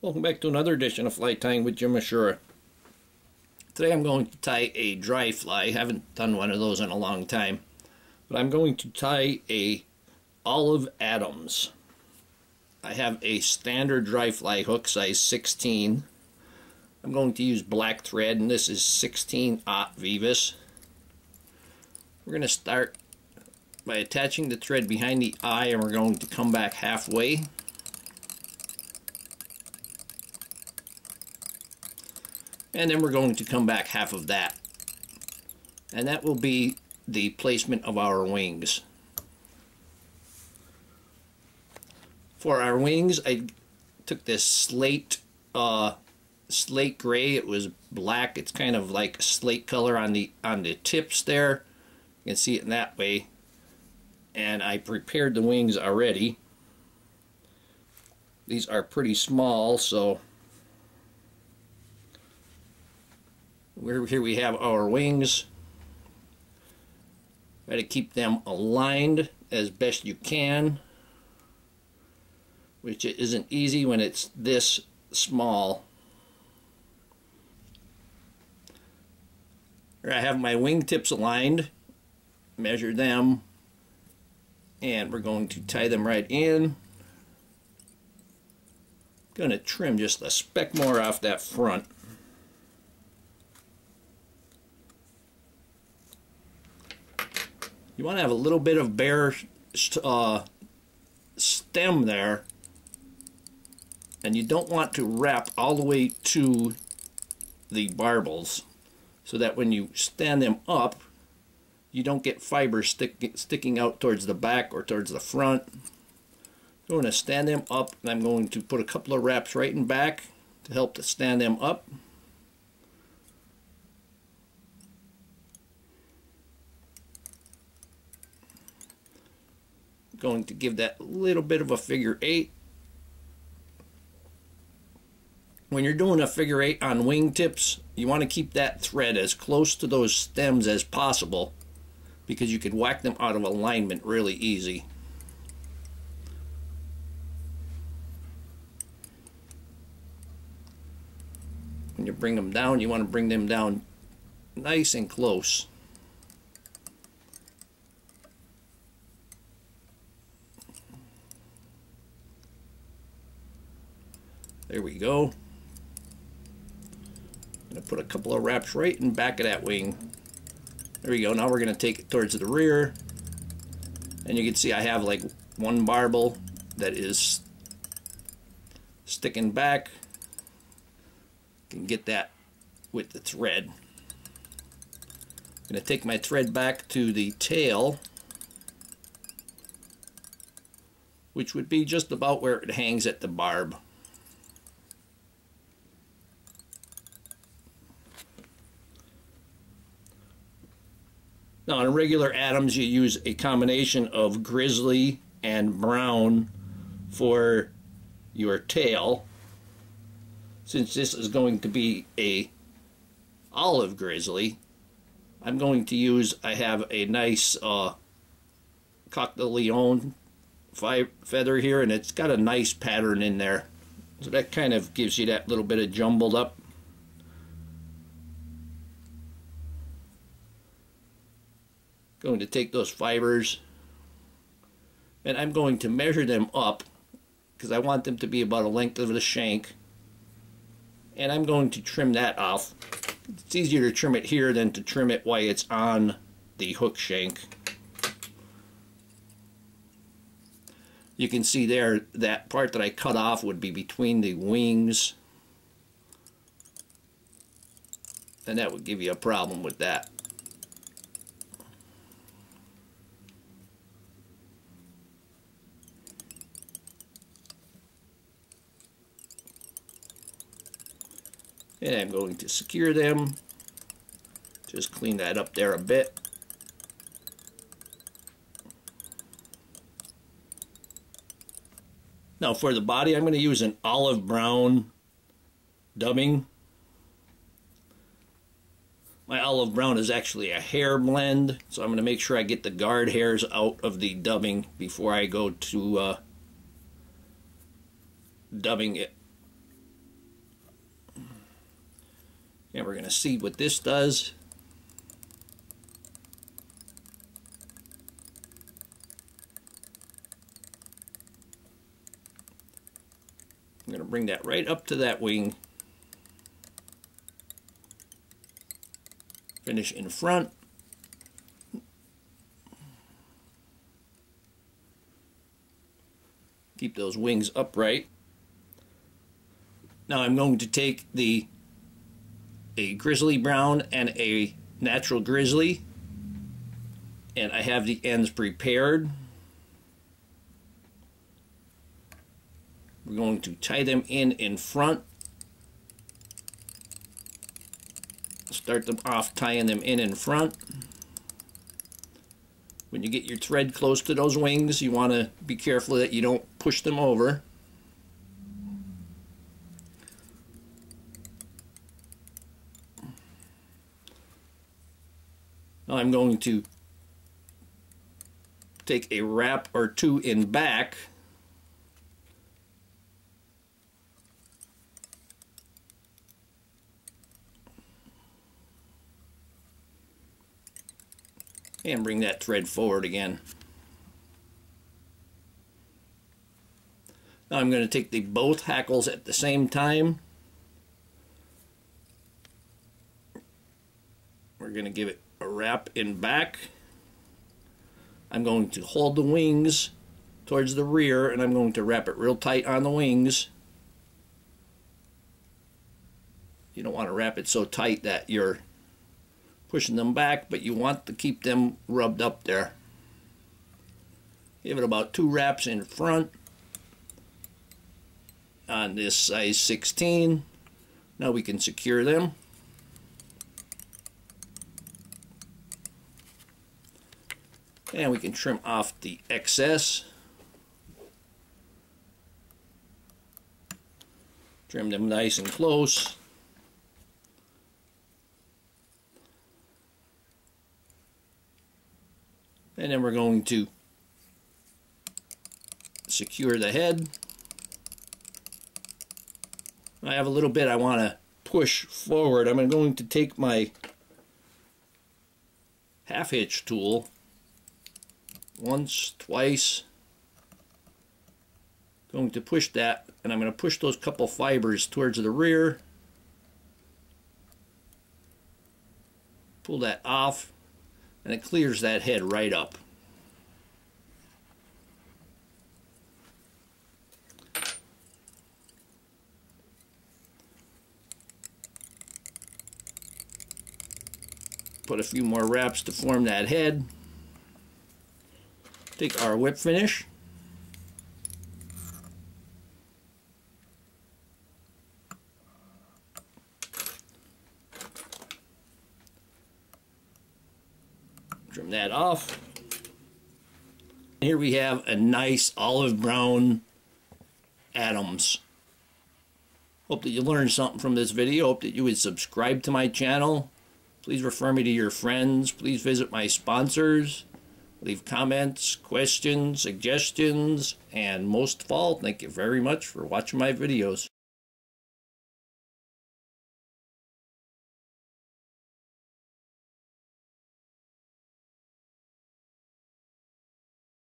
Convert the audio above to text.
Welcome back to another edition of Fly Tying with Jim Misiura. Today I'm going to tie a dry fly. I haven't done one of those in a long time. But I'm going to tie a Olive Adams. I have a standard dry fly hook, size 16. I'm going to use black thread, and this is 16-aught Vivus. We're going to start by attaching the thread behind the eye, and we're going to come back halfway. And then we're going to come back half of that. And that will be the placement of our wings. For our wings, I took this slate gray. It was black. It's kind of like a slate color on the tips there. You can see it in that way. And I prepared the wings already. These are pretty small, so here we have our wings. Try to keep them aligned as best you can, which isn't easy when it's this small. Here I have my wingtips aligned, measure them, and we're going to tie them right in. Going to trim just a speck more off that front. You want to have a little bit of bare stem there, and you don't want to wrap all the way to the barbels, so that when you stand them up, you don't get fibers sticking out towards the back or towards the front. I'm going to stand them up, and I'm going to put a couple of wraps right in back to help to stand them up. Going to give that little bit of a figure 8. When you're doing a figure 8 on wingtips, you want to keep that thread as close to those stems as possible, because you could whack them out of alignment really easy. When you bring them down, you want to bring them down nice and close. There we go. I'm going to put a couple of wraps right in back of that wing. There we go. Now we're going to take it towards the rear. And you can see I have like one barbel that is sticking back. You can get that with the thread. I'm going to take my thread back to the tail, which would be just about where it hangs at the barb. Now, on regular Adams, you use a combination of Grizzly and brown for your tail. Since this is going to be a olive Grizzly, I'm going to use, I have a nice Coq de Leon feather here, and it's got a nice pattern in there. So that kind of gives you that little bit of jumbled up. Going to take those fibers, and I'm going to measure them up because I want them to be about a length of the shank, and I'm going to trim that off. It's easier to trim it here than to trim it while it's on the hook shank. You can see there that part that I cut off would be between the wings, and that would give you a problem with that. And I'm going to secure them. Just clean that up there a bit. Now for the body, I'm going to use an olive brown dubbing. My olive brown is actually a hair blend, so I'm going to make sure I get the guard hairs out of the dubbing before I go to dubbing it we're going to see what this does. I'm going to bring that right up to that wing. Finish in front. Keep those wings upright. Now I'm going to take a grizzly brown and a natural grizzly, and I have the ends prepared. We're going to tie them in front. Start them off tying them in front. When you get your thread close to those wings, you want to be careful that you don't push them over. Now I'm going to take a wrap or two in back. And bring that thread forward again. Now I'm going to take both hackles at the same time. We're going to give it a wrap in back. I'm going to hold the wings towards the rear, and I'm going to wrap it real tight on the wings. You don't want to wrap it so tight that you're pushing them back, but you want to keep them rubbed up there. Give it about 2 wraps in front on this size 16. Now we can secure them. And we can trim off the excess. Trim them nice and close. And then we're going to secure the head. I have a little bit I want to push forward. I'm going to take my half hitch tool once, twice. Going to push that, and I'm going to push those couple fibers towards the rear. Pull that off, and it clears that head right up. Put a few more wraps to form that head. Take our whip finish. Trim that off. Here we have a nice olive brown Adams. Hope that you learned something from this video. Hope that you would subscribe to my channel. Please refer me to your friends. Please visit my sponsors. Leave comments, questions, suggestions, and most of all, thank you very much for watching my videos.